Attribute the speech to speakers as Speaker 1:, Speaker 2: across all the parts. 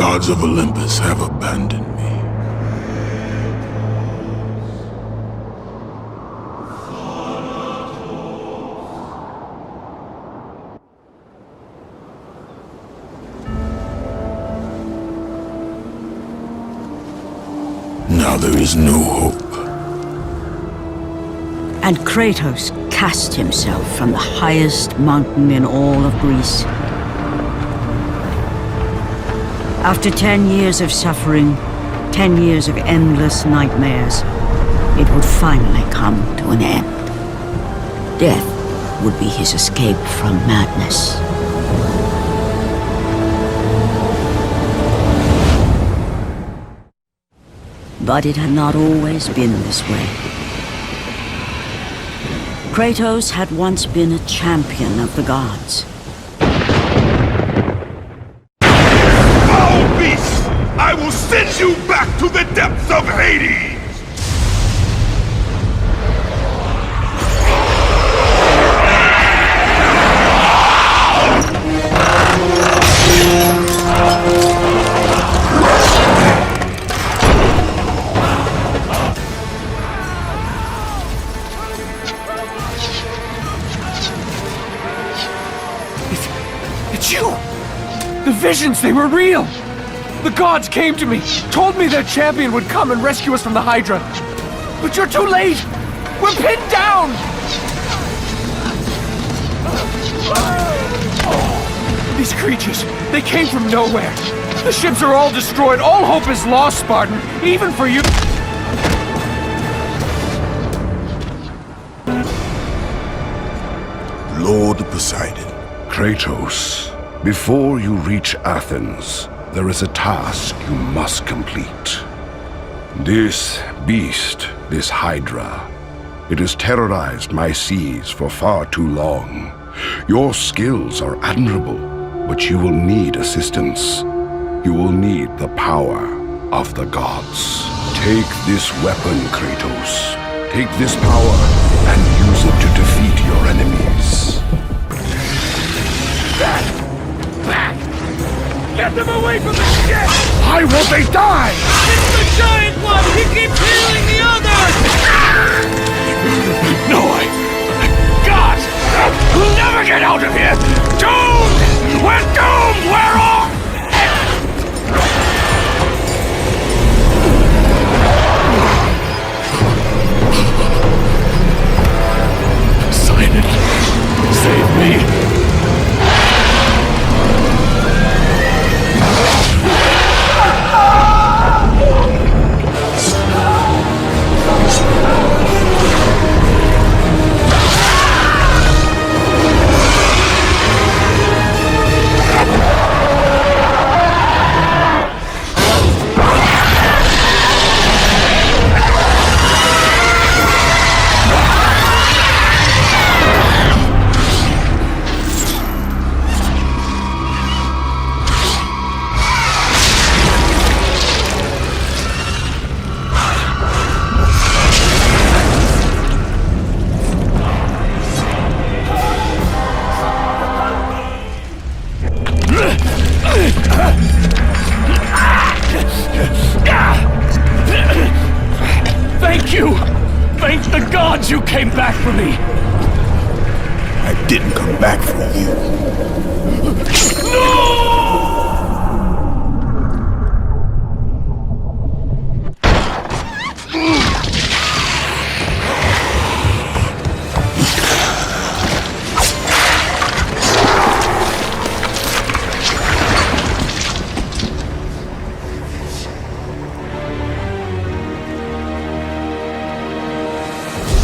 Speaker 1: gods of Olympus have abandoned me. Now there is no hope.
Speaker 2: And Kratos cast himself from the highest mountain in all of Greece. After 10 years of suffering, 10 years of endless nightmares, it would finally come to an end. Death would be his escape from madness. But it had not always been this way. Kratos had once been a champion of the gods.
Speaker 3: Foul beast! I will send you back to the depths of Hades!
Speaker 4: It's you! The visions, they were real! The gods came to me, told me their champion would come and rescue us from the Hydra. But you're too late! We're pinned down! These creatures, they came from nowhere. The ships are all destroyed, all hope is lost, Spartan, even for you.
Speaker 1: Lord Poseidon.
Speaker 5: Kratos, before you reach Athens, there is a task you must complete. This beast, this Hydra, it has terrorized my seas for far too long. Your skills are admirable, but you will need assistance. You will need the power of the gods. Take this weapon, Kratos. Take this power and use it to defeat your enemies.
Speaker 4: Back! Get them away from the ship!
Speaker 5: Why won't they die?
Speaker 4: It's the giant one! He keeps healing the others!
Speaker 5: No, God! We'll never get out of here! Doomed! We're doomed! We're off! Poseidon, save me! Thank you! Thank the gods you came back for me!
Speaker 1: I didn't come back for you.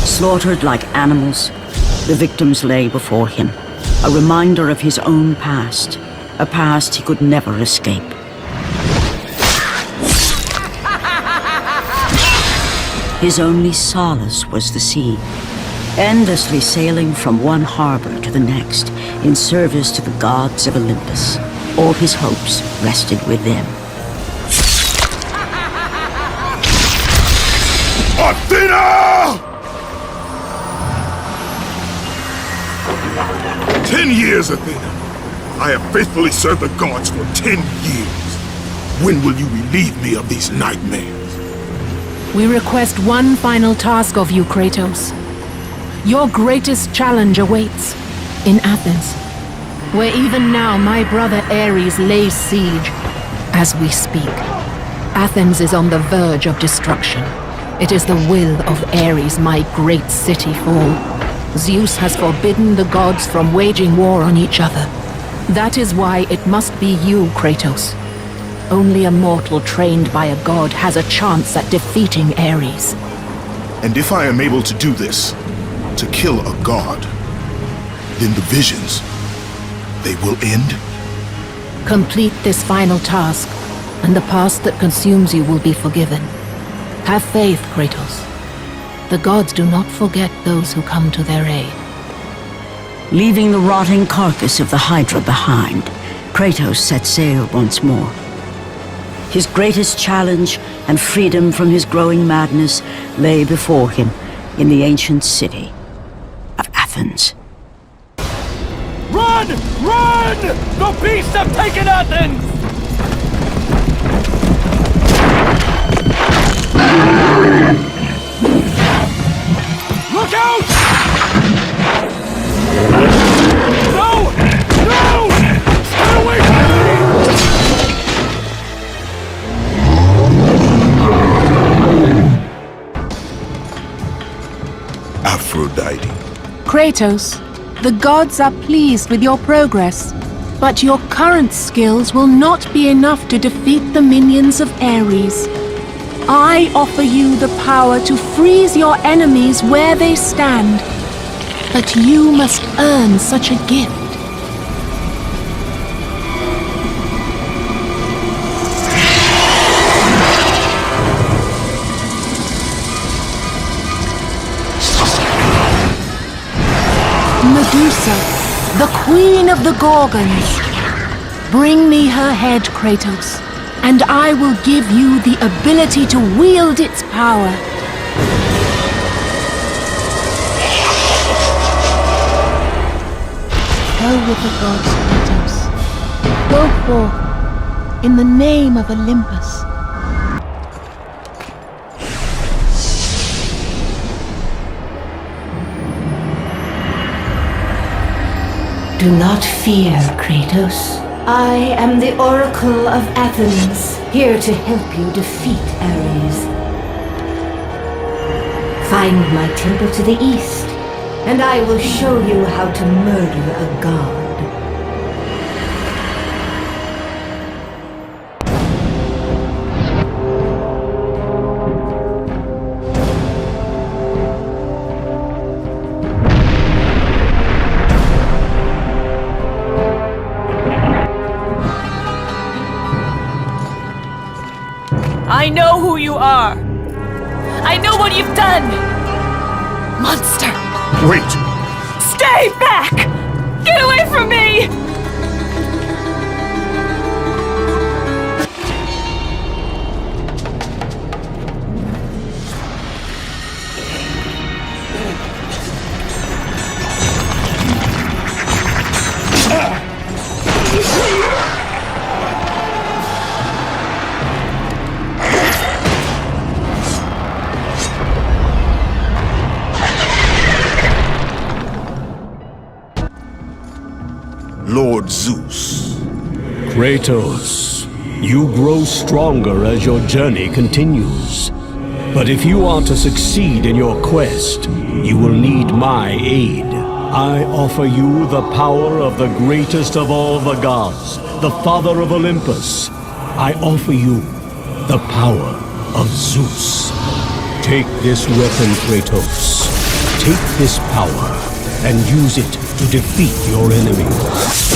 Speaker 2: Slaughtered like animals, the victims lay before him, a reminder of his own past, a past he could never escape. His only solace was the sea, endlessly sailing from one harbor to the next in service to the gods of Olympus. All his hopes rested with them.
Speaker 3: Athena! 10 years, Athena. I have faithfully served the gods for 10 years. When will you relieve me of these nightmares?
Speaker 6: We request one final task of you, Kratos. Your greatest challenge awaits in Athens, where even now my brother Ares lays siege as we speak. Athens is on the verge of destruction. It is the will of Ares my great city fall. Zeus has forbidden the gods from waging war on each other. That is why it must be you, Kratos. Only a mortal trained by a god has a chance at defeating Ares.
Speaker 3: And if I am able to do this, to kill a god, then the visions, they will end?
Speaker 6: Complete this final task, and the past that consumes you will be forgiven. Have faith, Kratos. The gods do not forget those who come to their aid.
Speaker 2: Leaving the rotting carcass of the Hydra behind, Kratos set sail once more. His greatest challenge and freedom from his growing madness lay before him in the ancient city of Athens.
Speaker 4: Run! Run! The beasts have taken Athens! Look out! No! No! Stay away from me!
Speaker 3: Aphrodite.
Speaker 6: Kratos, the gods are pleased with your progress, but your current skills will not be enough to defeat the minions of Ares. I offer you the power to freeze your enemies where they stand, but you must earn such a gift. Medusa, the queen of the Gorgons. Bring me her head, Kratos, and I will give you the ability to wield its power. Go with the gods, Kratos. Go forth in the name of Olympus.
Speaker 7: Do not fear, Kratos. I am the Oracle of Athens, here to help you defeat Ares. Find my temple to the east, and I will show you how to murder a god.
Speaker 8: I know who you are. I know what you've done. Monster.
Speaker 3: Wait!
Speaker 8: Stay back! Get away from me!
Speaker 3: Lord Zeus.
Speaker 9: Kratos, you grow stronger as your journey continues. But if you are to succeed in your quest, you will need my aid. I offer you the power of the greatest of all the gods, the father of Olympus. I offer you the power of Zeus. Take this weapon, Kratos. Take this power and use it to defeat your enemies.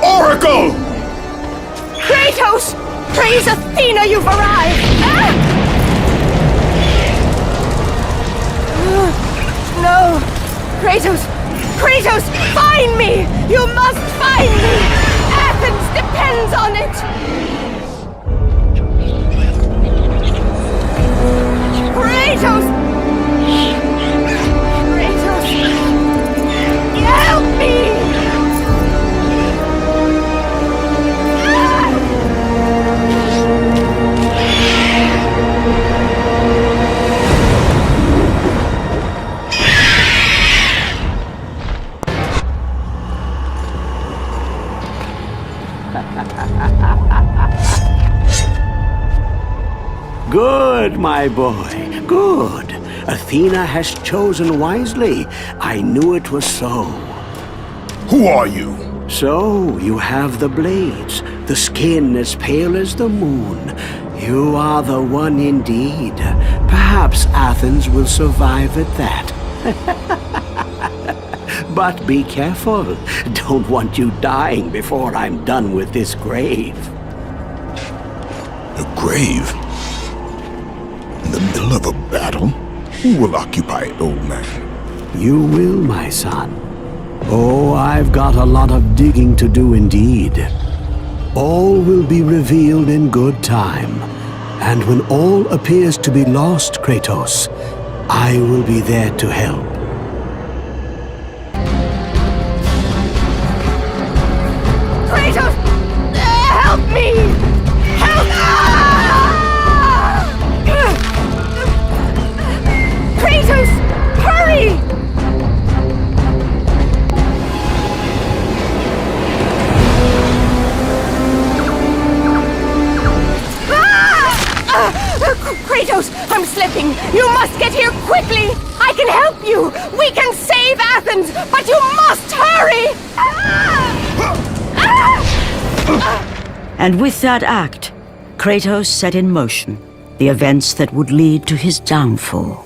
Speaker 3: Oracle!
Speaker 8: Kratos! Praise Athena, you've arrived! No! Kratos! Kratos! Find me! You must find me! Athens depends on it! Kratos!
Speaker 9: Good, my boy, good. Athena has chosen wisely. I knew it was so.
Speaker 3: Who are you?
Speaker 9: So, you have the blades, the skin as pale as the moon. You are the one indeed. Perhaps Athens will survive at that. But be careful. Don't want you dying before I'm done with this grave.
Speaker 3: A grave? In the middle of a battle? Who will occupy it, old man?
Speaker 9: You will, my son. Oh, I've got a lot of digging to do indeed. All will be revealed in good time. And when all appears to be lost, Kratos, I will be there to help.
Speaker 8: Kratos! Help me! Help! Kratos! Hurry! Kratos, I'm slipping. You must get here quickly. I can help you. We can save Athens, but you must hurry.
Speaker 2: And with that act, Kratos set in motion the events that would lead to his downfall.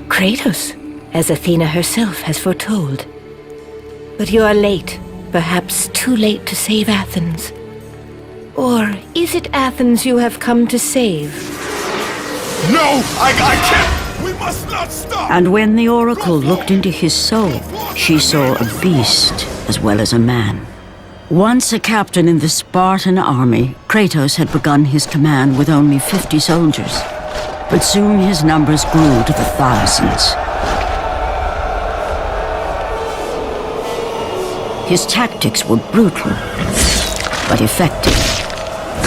Speaker 7: Kratos, as Athena herself has foretold. But you are late, perhaps too late to save Athens. Or is it Athens you have come to save?
Speaker 3: No! I can't! We must not stop!
Speaker 2: And when the Oracle looked into his soul, she saw a beast as well as a man. Once a captain in the Spartan army, Kratos had begun his command with only 50 soldiers. But soon his numbers grew to the thousands. His tactics were brutal, but effective.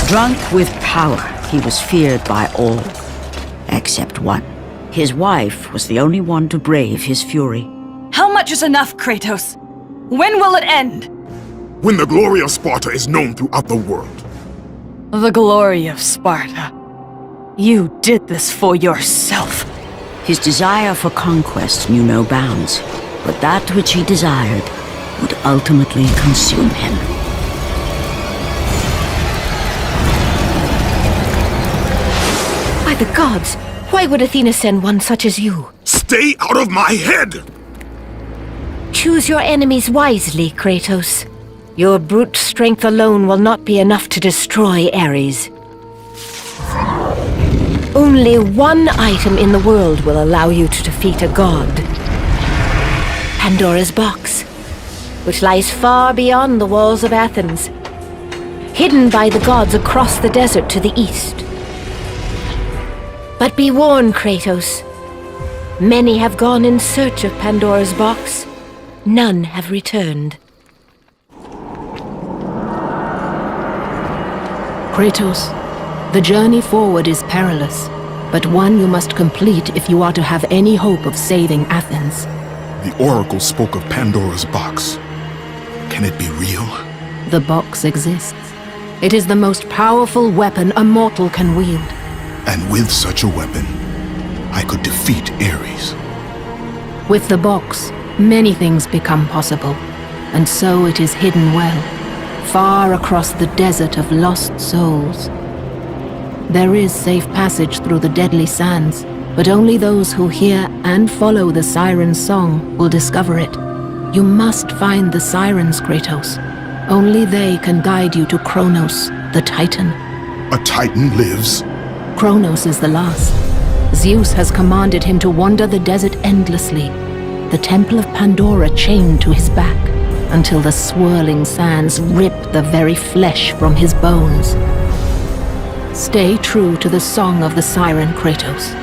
Speaker 2: Drunk with power, he was feared by all, except one. His wife was the only one to brave his fury.
Speaker 8: How much is enough, Kratos? When will it end?
Speaker 3: When the glory of Sparta is known throughout the world.
Speaker 8: The glory of Sparta. You did this for yourself.
Speaker 2: His desire for conquest knew no bounds, but that which he desired would ultimately consume him.
Speaker 7: By the gods, why would Athena send one such as you?
Speaker 3: Stay out of my head!
Speaker 7: Choose your enemies wisely, Kratos. Your brute strength alone will not be enough to destroy Ares. Only one item in the world will allow you to defeat a god. Pandora's box, which lies far beyond the walls of Athens, hidden by the gods across the desert to the east. But be warned, Kratos. Many have gone in search of Pandora's box. None have returned.
Speaker 6: Kratos, the journey forward is perilous, but one you must complete if you are to have any hope of saving Athens.
Speaker 3: The Oracle spoke of Pandora's box. Can it be real?
Speaker 6: The box exists. It is the most powerful weapon a mortal can wield.
Speaker 3: And with such a weapon, I could defeat Ares.
Speaker 6: With the box, many things become possible, and so it is hidden well, far across the desert of lost souls. There is safe passage through the deadly sands, but only those who hear and follow the siren's song will discover it. You must find the sirens, Kratos. Only they can guide you to Kronos, the Titan.
Speaker 3: A Titan lives?
Speaker 6: Kronos is the last. Zeus has commanded him to wander the desert endlessly, the temple of Pandora chained to his back, until the swirling sands rip the very flesh from his bones. Stay true to the song of the siren, Kratos.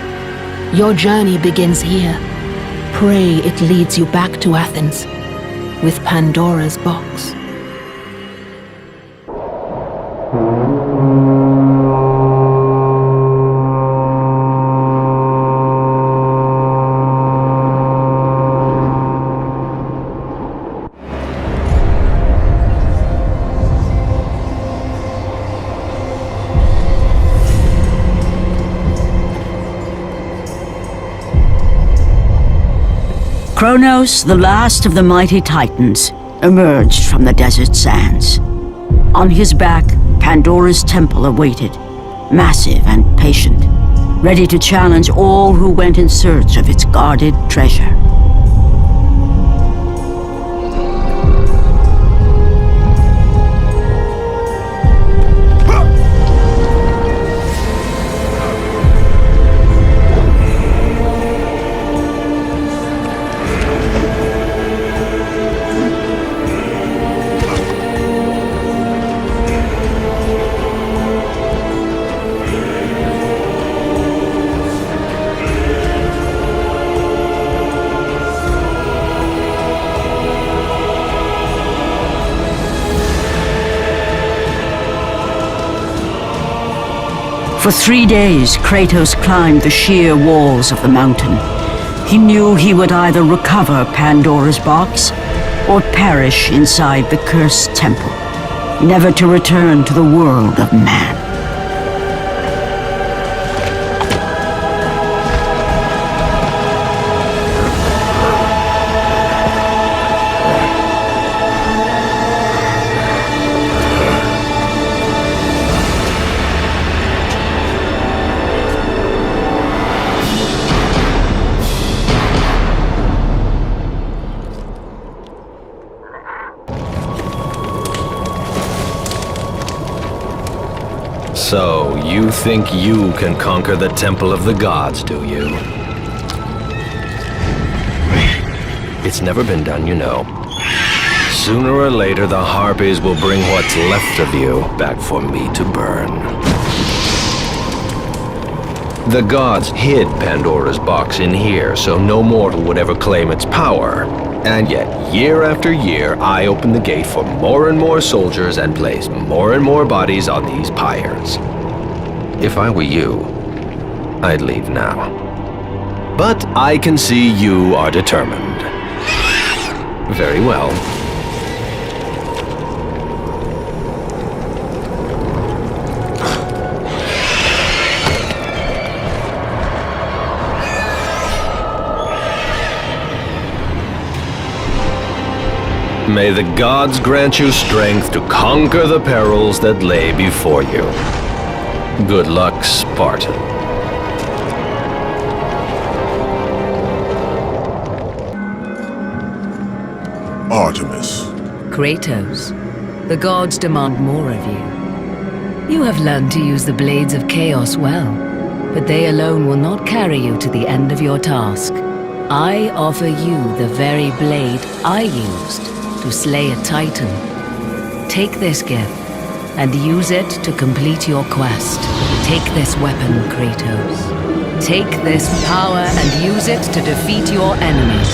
Speaker 6: Your journey begins here. Pray it leads you back to Athens, with Pandora's box.
Speaker 2: Kronos, the last of the mighty Titans, emerged from the desert sands. On his back, Pandora's temple awaited, massive and patient, ready to challenge all who went in search of its guarded treasure. For 3 days, Kratos climbed the sheer walls of the mountain. He knew he would either recover Pandora's box or perish inside the cursed temple, never to return to the world of man.
Speaker 10: So, you think you can conquer the Temple of the Gods, do you? It's never been done, you know. Sooner or later, the Harpies will bring what's left of you back for me to burn. The gods hid Pandora's box in here, so no mortal would ever claim its power. And yet, year after year, I open the gate for more and more soldiers and place more and more bodies on these pyres. If I were you, I'd leave now. But I can see you are determined. Very well. May the gods grant you strength to conquer the perils that lay before you. Good luck, Spartan.
Speaker 3: Artemis.
Speaker 11: Kratos, the gods demand more of you. You have learned to use the blades of chaos well, but they alone will not carry you to the end of your task. I offer you the very blade I used to slay a Titan. Take this gift and use it to complete your quest. Take this weapon, Kratos. Take this power and use it to defeat your enemies.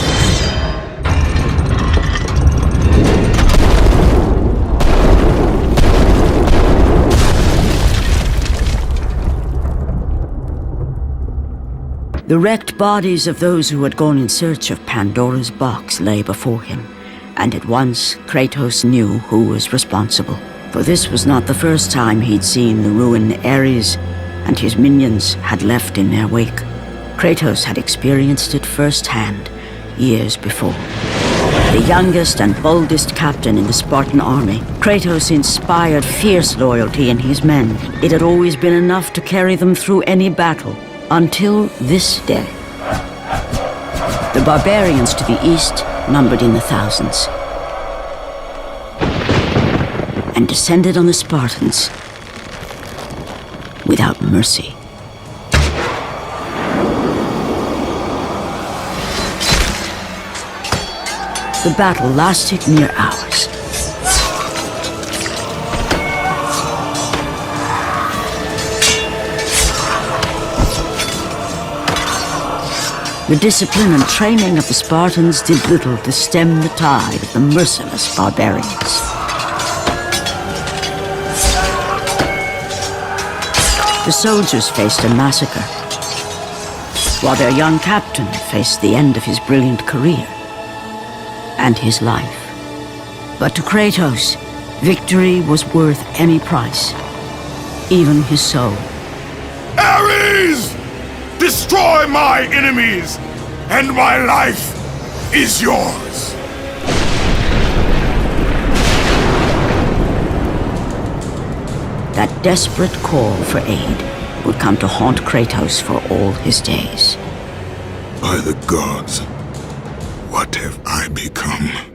Speaker 2: The wrecked bodies of those who had gone in search of Pandora's box lay before him, and at once Kratos knew who was responsible. For this was not the first time he'd seen the ruin Ares and his minions had left in their wake. Kratos had experienced it firsthand, years before. The youngest and boldest captain in the Spartan army, Kratos inspired fierce loyalty in his men. It had always been enough to carry them through any battle, until this day. The barbarians to the east numbered in the thousands, and descended on the Spartans without mercy. The battle lasted mere hours. The discipline and training of the Spartans did little to stem the tide of the merciless barbarians. The soldiers faced a massacre, while their young captain faced the end of his brilliant career and his life. But to Kratos, victory was worth any price, even his soul.
Speaker 3: Ares! Destroy my enemies, and my life is yours.
Speaker 2: That desperate call for aid would come to haunt Kratos for all his days.
Speaker 1: By the gods, what have I become?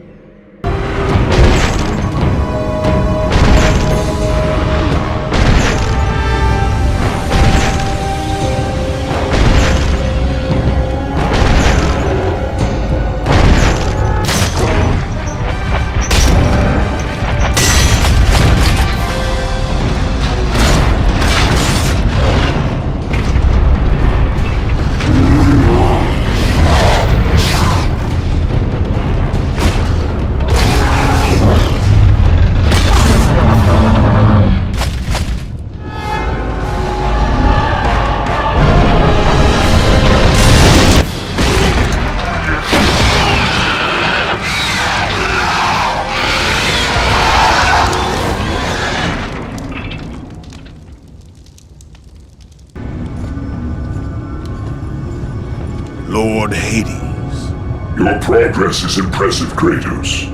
Speaker 3: Lord Hades.
Speaker 12: Your progress is impressive, Kratos.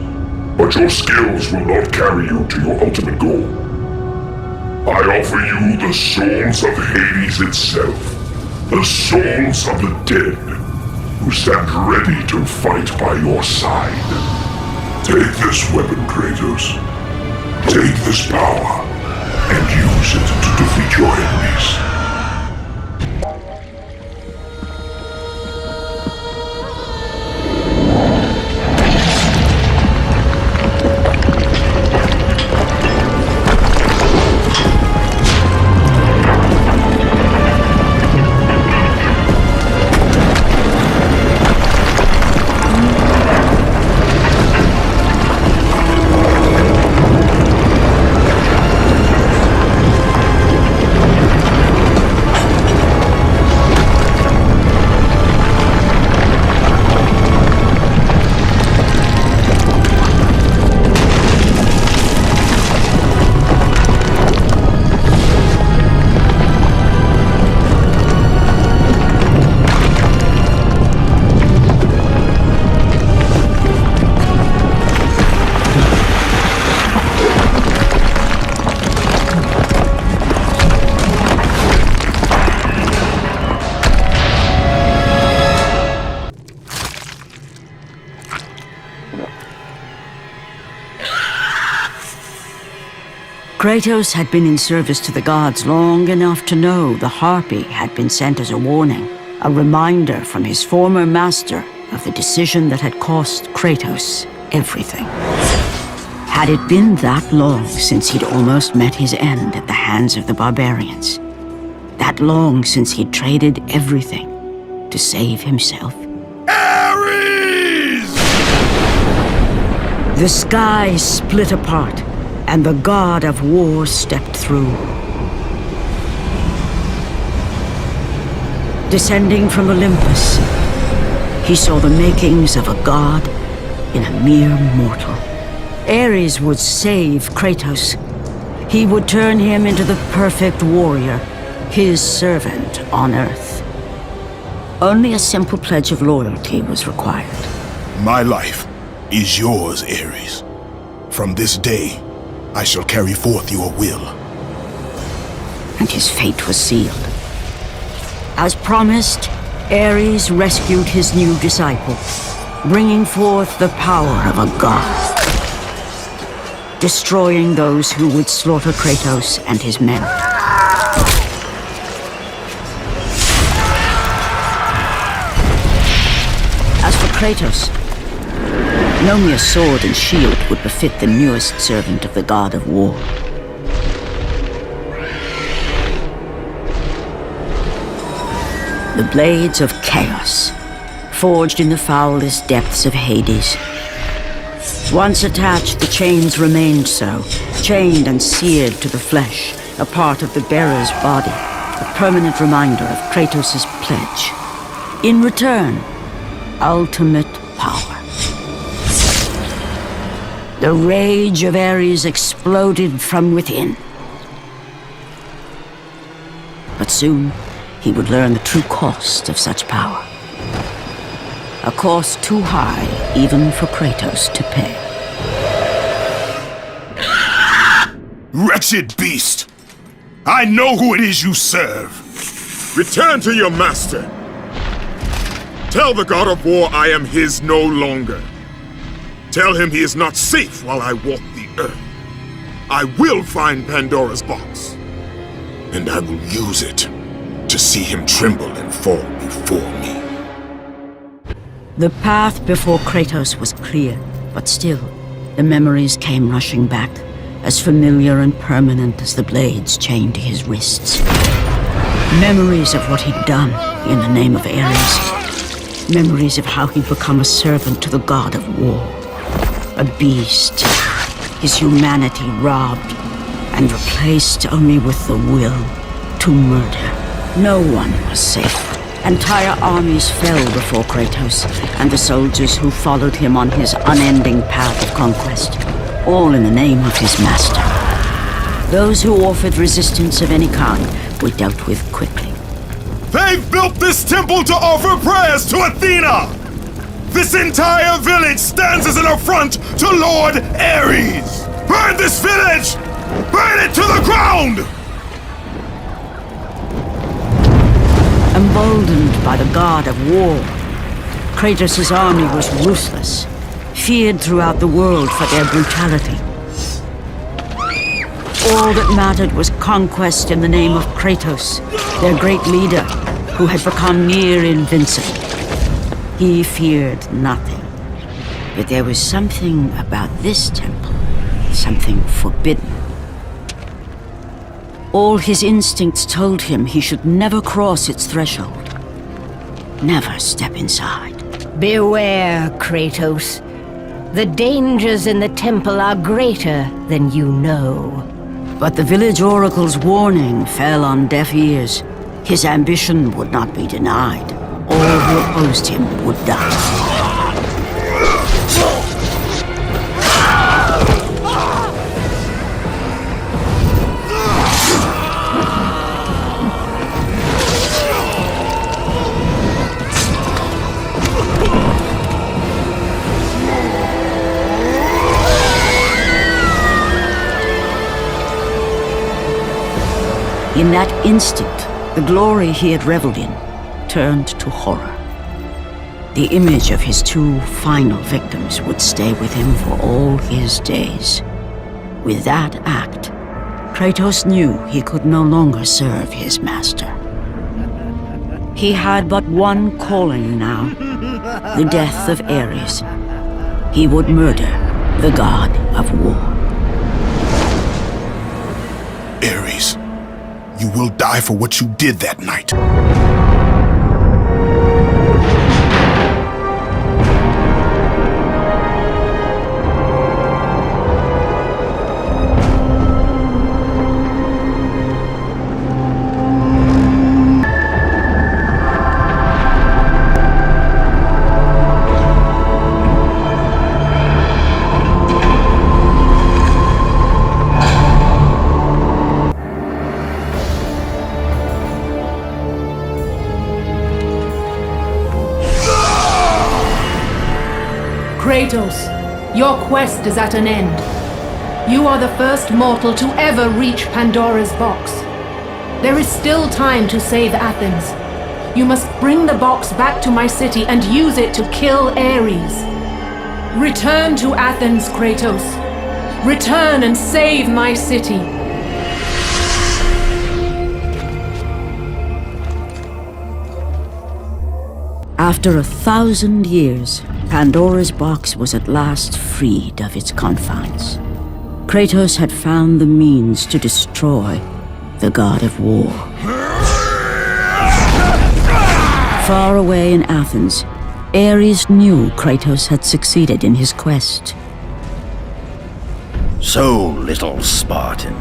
Speaker 12: But your skills will not carry you to your ultimate goal. I offer you the souls of Hades itself. The souls of the dead, who stand ready to fight by your side. Take this weapon, Kratos. Take this power, and use it to defeat your enemies.
Speaker 2: Kratos had been in service to the gods long enough to know the Harpy had been sent as a warning, a reminder from his former master of the decision that had cost Kratos everything. Had it been that long since he'd almost met his end at the hands of the barbarians? That long since he'd traded everything to save himself?
Speaker 3: Ares!
Speaker 2: The sky split apart, and the god of war stepped through. Descending from Olympus, he saw the makings of a god in a mere mortal. Ares would save Kratos. He would turn him into the perfect warrior, his servant on Earth. Only a simple pledge of loyalty was required.
Speaker 3: My life is yours, Ares. From this day, I shall carry forth your will.
Speaker 2: And his fate was sealed. As promised, Ares rescued his new disciple, bringing forth the power of a god, destroying those who would slaughter Kratos and his men. As for Kratos, no mere sword and shield would befit the newest servant of the god of war. The blades of chaos, forged in the foulest depths of Hades. Once attached, the chains remained so, chained and seared to the flesh, a part of the bearer's body, a permanent reminder of Kratos' pledge. In return, ultimate power. The rage of Ares exploded from within. But soon, he would learn the true cost of such power. A cost too high even for Kratos to pay.
Speaker 3: Wretched beast! I know who it is you serve!
Speaker 1: Return to your master! Tell the god of war I am his no longer. Tell him he is not safe while I walk the earth. I will find Pandora's box. And I will use it to see him tremble and fall before me.
Speaker 2: The path before Kratos was clear, but still, the memories came rushing back, as familiar and permanent as the blades chained to his wrists. Memories of what he'd done in the name of Ares. Memories of how he'd become a servant to the god of war. A beast, his humanity robbed and replaced only with the will to murder. No one was safe. Entire armies fell before Kratos and the soldiers who followed him on his unending path of conquest, all in the name of his master. Those who offered resistance of any kind were dealt with quickly.
Speaker 3: They've built this temple to offer prayers to Athena! This entire village stands as an affront to Lord Ares! Burn this village! Burn it to the ground!
Speaker 2: Emboldened by the god of war, Kratos' army was ruthless, feared throughout the world for their brutality. All that mattered was conquest in the name of Kratos, their great leader, who had become near invincible. He feared nothing. But there was something about this temple, something forbidden. All his instincts told him he should never cross its threshold. Never step inside.
Speaker 7: Beware, Kratos. The dangers in the temple are greater than you know.
Speaker 2: But the village oracle's warning fell on deaf ears. His ambition would not be denied. All who opposed him would die. In that instant, the glory he had reveled in turned to horror. The image of his two final victims would stay with him for all his days. With that act, Kratos knew he could no longer serve his master. He had but one calling now, the death of Ares. He would murder the god of war.
Speaker 3: Ares, you will die for what you did that night.
Speaker 6: Kratos, your quest is at an end. You are the first mortal to ever reach Pandora's box. There is still time to save Athens. You must bring the box back to my city and use it to kill Ares. Return to Athens, Kratos. Return and save my city.
Speaker 2: After 1,000 years, Pandora's box was at last freed of its confines. Kratos had found the means to destroy the god of war. Far away in Athens, Ares knew Kratos had succeeded in his quest.
Speaker 13: So, little Spartan,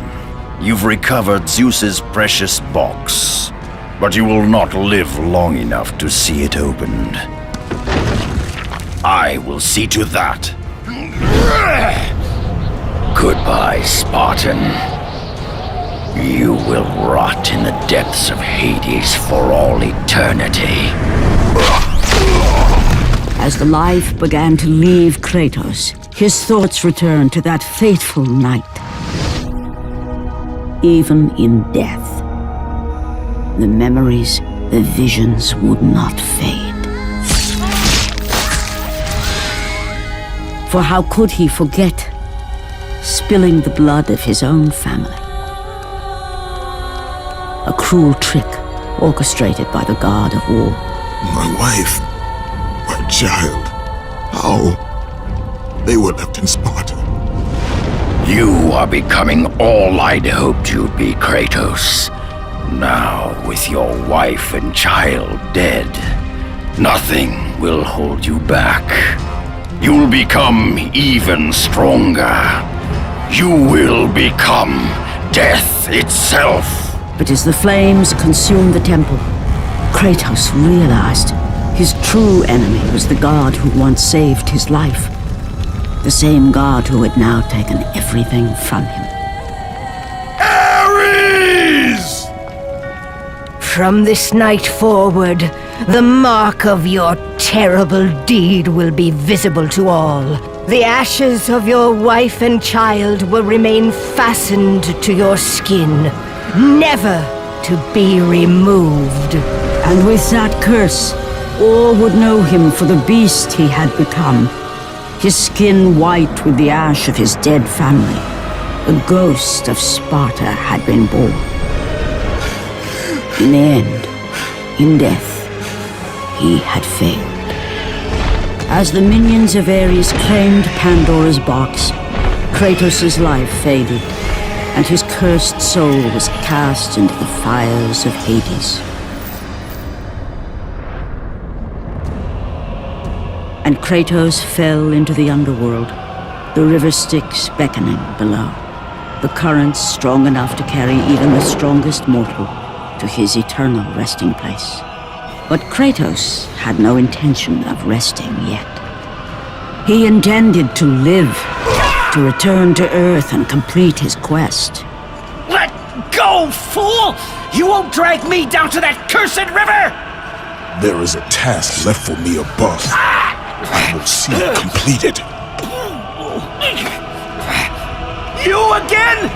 Speaker 13: you've recovered Zeus's precious box, but you will not live long enough to see it opened. I will see to that. Goodbye, Spartan. You will rot in the depths of Hades for all eternity.
Speaker 2: As the life began to leave Kratos, his thoughts returned to that fateful night. Even in death, the memories, the visions would not fade. For how could he forget spilling the blood of his own family? A cruel trick orchestrated by the god of war.
Speaker 1: My wife, my child, how? They were left in Sparta.
Speaker 13: You are becoming all I'd hoped you'd be, Kratos. Now, with your wife and child dead, nothing will hold you back. You'll become even stronger. You will become death itself.
Speaker 2: But as the flames consumed the temple, Kratos realized his true enemy was the god who once saved his life. The same god who had now taken everything from him.
Speaker 3: Ares!
Speaker 7: From this night forward, the mark of your terrible deed will be visible to all. The ashes of your wife and child will remain fastened to your skin, never to be removed.
Speaker 2: And with that curse, all would know him for the beast he had become. His skin white with the ash of his dead family. The ghost of Sparta had been born. In the end, in death, he had failed. As the minions of Ares claimed Pandora's box, Kratos' life faded, and his cursed soul was cast into the fires of Hades. And Kratos fell into the underworld, the river Styx beckoning below, the currents strong enough to carry even the strongest mortal to his eternal resting place. But Kratos had no intention of resting yet. He intended to live, to return to Earth and complete his quest.
Speaker 14: Let go, fool! You won't drag me down to that cursed river!
Speaker 3: There is a task left for me above. I will see it completed.
Speaker 14: You again?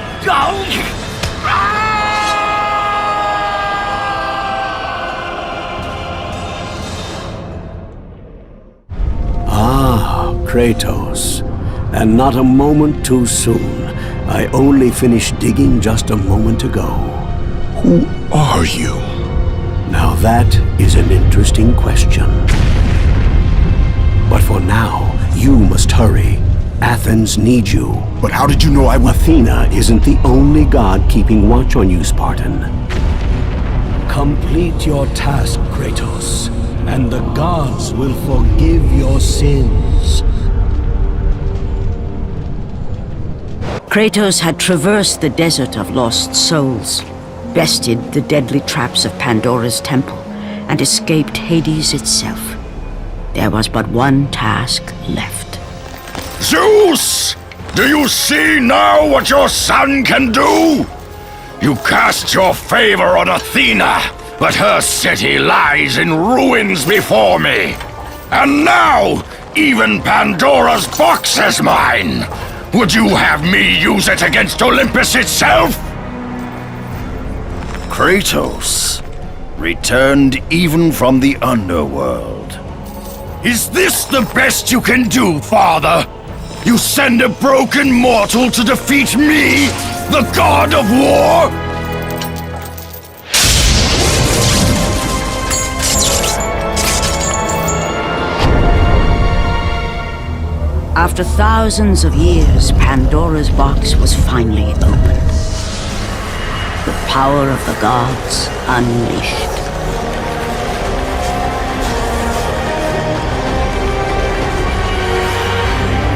Speaker 9: Ah, Kratos. And not a moment too soon. I only finished digging just a moment ago.
Speaker 3: Who are you?
Speaker 9: Now that is an interesting question. But for now, you must hurry. Athens needs you.
Speaker 3: But how did you know I would...
Speaker 9: Athena isn't the only god keeping watch on you, Spartan. Complete your task, Kratos, and the gods will forgive your sins.
Speaker 2: Kratos had traversed the desert of lost souls, bested the deadly traps of Pandora's temple, and escaped Hades itself. There was but one task left.
Speaker 13: Zeus! Do you see now what your son can do? You cast your favor on Athena, but her city lies in ruins before me. And now, even Pandora's box is mine. Would you have me use it against Olympus itself?
Speaker 15: Kratos, returned even from the underworld.
Speaker 13: Is this the best you can do, father? You send a broken mortal to defeat me, the god of war?
Speaker 2: After thousands of years, Pandora's box was finally opened. The power of the gods unleashed.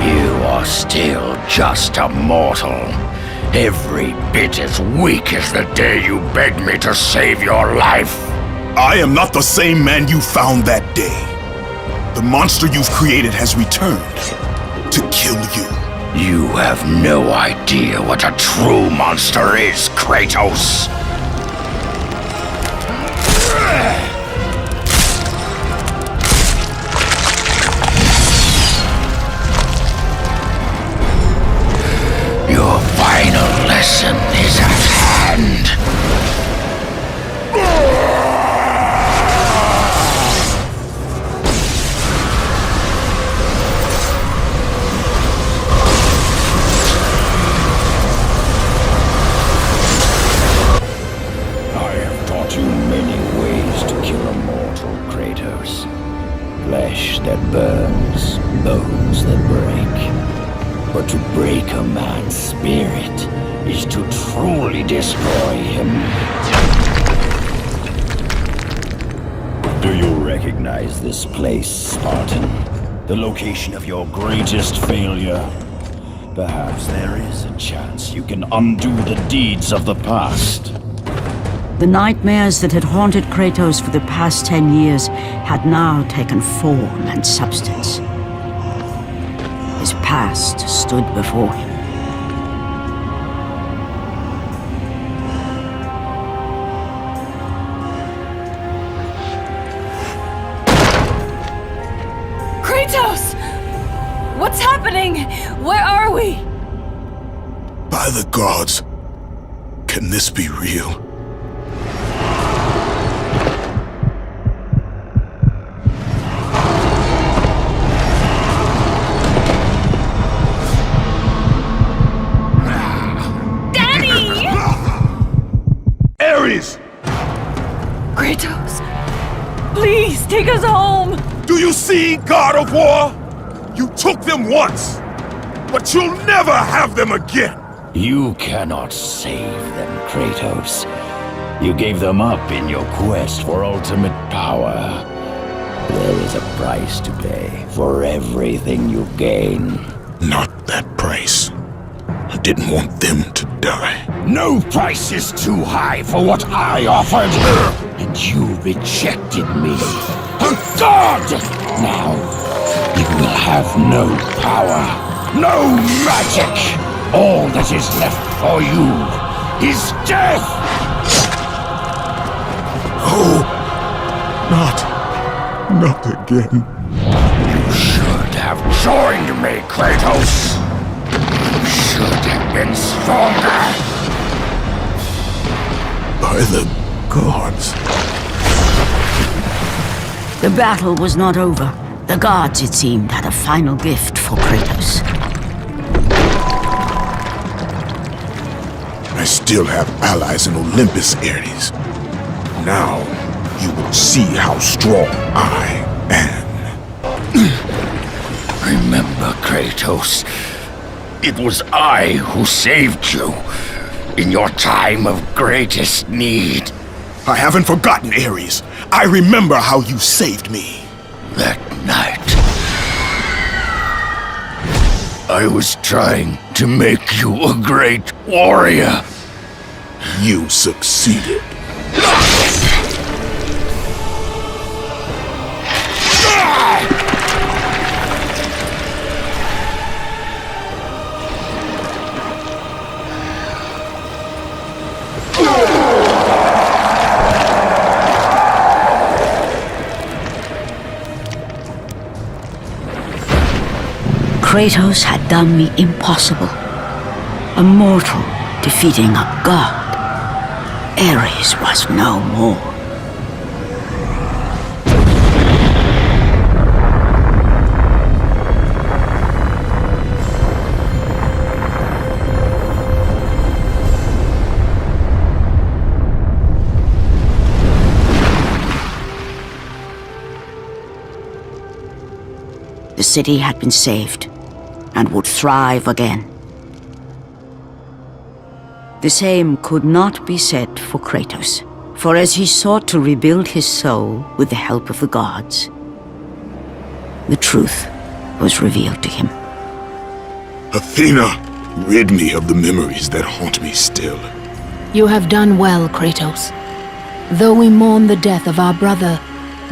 Speaker 13: You are still just a mortal. Every bit as weak as the day you begged me to save your life.
Speaker 3: I am not the same man you found that day. The monster you've created has returned to kill you.
Speaker 13: You have no idea what a true monster is, Kratos.
Speaker 15: is to truly destroy him. Do you recognize this place, Spartan? The location of your greatest failure? Perhaps there is a chance you can undo the deeds of the past.
Speaker 2: The nightmares that had haunted Kratos for the past 10 years had now taken form and substance. His past stood before him.
Speaker 8: Kratos! What's happening? Where are we?
Speaker 3: By the gods, can this be real? Ares!
Speaker 8: Kratos, please take us home!
Speaker 3: Do you see, God of War? You took them once, but you'll never have them again!
Speaker 15: You cannot save them, Kratos. You gave them up in your quest for ultimate power. There is a price to pay for everything you gain.
Speaker 3: Not that price. I didn't want them to die.
Speaker 13: No price is too high for what I offered.
Speaker 15: And you rejected me. A god! Now, you will have no power, no magic. All that is left for you is death!
Speaker 3: Oh, not again.
Speaker 13: You should have joined me, Kratos. You should have been stronger.
Speaker 3: By the gods.
Speaker 2: The battle was not over. The gods, it seemed, had a final gift for Kratos.
Speaker 3: I still have allies in Olympus, Ares. Now, you will see how strong I am.
Speaker 13: Remember, Kratos, it was I who saved you in your time of greatest need.
Speaker 3: I haven't forgotten, Ares. I remember how you saved me.
Speaker 13: That night, I was trying to make you a great warrior.
Speaker 3: You succeeded.
Speaker 2: Kratos had done the impossible. A mortal defeating a god. Ares was no more. The city had been saved and would thrive again. The same could not be said for Kratos, for as he sought to rebuild his soul with the help of the gods, the truth was revealed to him.
Speaker 3: Athena, rid me of the memories that haunt me still.
Speaker 6: You have done well, Kratos. Though we mourn the death of our brother,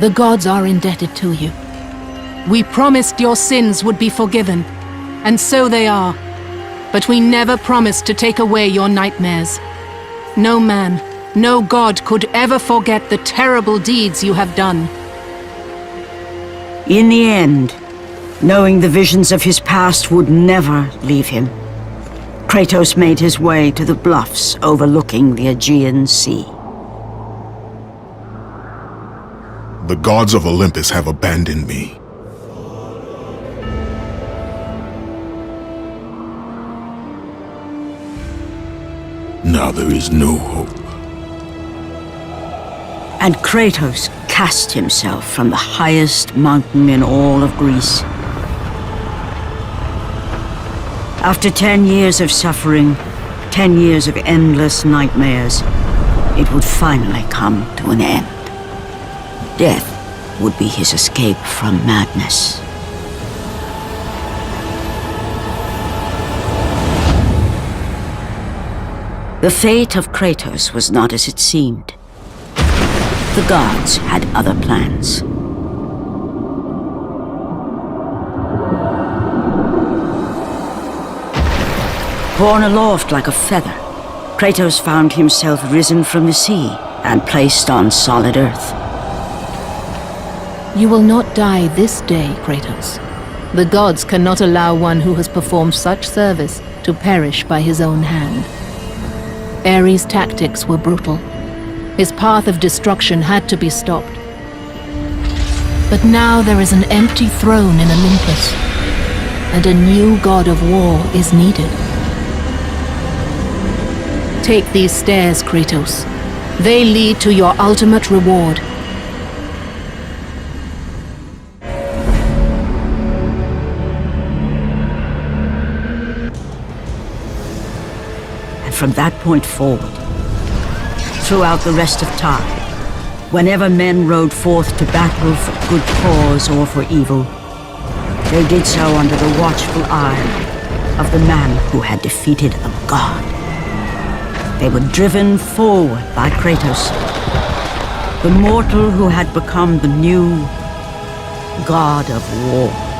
Speaker 6: the gods are indebted to you. We promised your sins would be forgiven, and so they are. But we never promised to take away your nightmares. No man, no god could ever forget the terrible deeds you have done.
Speaker 2: In the end, knowing the visions of his past would never leave him, Kratos made his way to the bluffs overlooking the Aegean Sea.
Speaker 3: The gods of Olympus have abandoned me. Now there is no hope.
Speaker 2: And Kratos cast himself from the highest mountain in all of Greece. After 10 years of suffering, 10 years of endless nightmares, it would finally come to an end. Death would be his escape from madness. The fate of Kratos was not as it seemed. The gods had other plans. Borne aloft like a feather, Kratos found himself risen from the sea and placed on solid earth.
Speaker 6: You will not die this day, Kratos. The gods cannot allow one who has performed such service to perish by his own hand. Ares' tactics were brutal. His path of destruction had to be stopped. But now there is an empty throne in Olympus, and a new god of war is needed. Take these stairs, Kratos. They lead to your ultimate reward.
Speaker 2: And from that point forward, throughout the rest of time, whenever men rode forth to battle for good cause or for evil, they did so under the watchful eye of the man who had defeated a god. They were driven forward by Kratos, the mortal who had become the new god of war.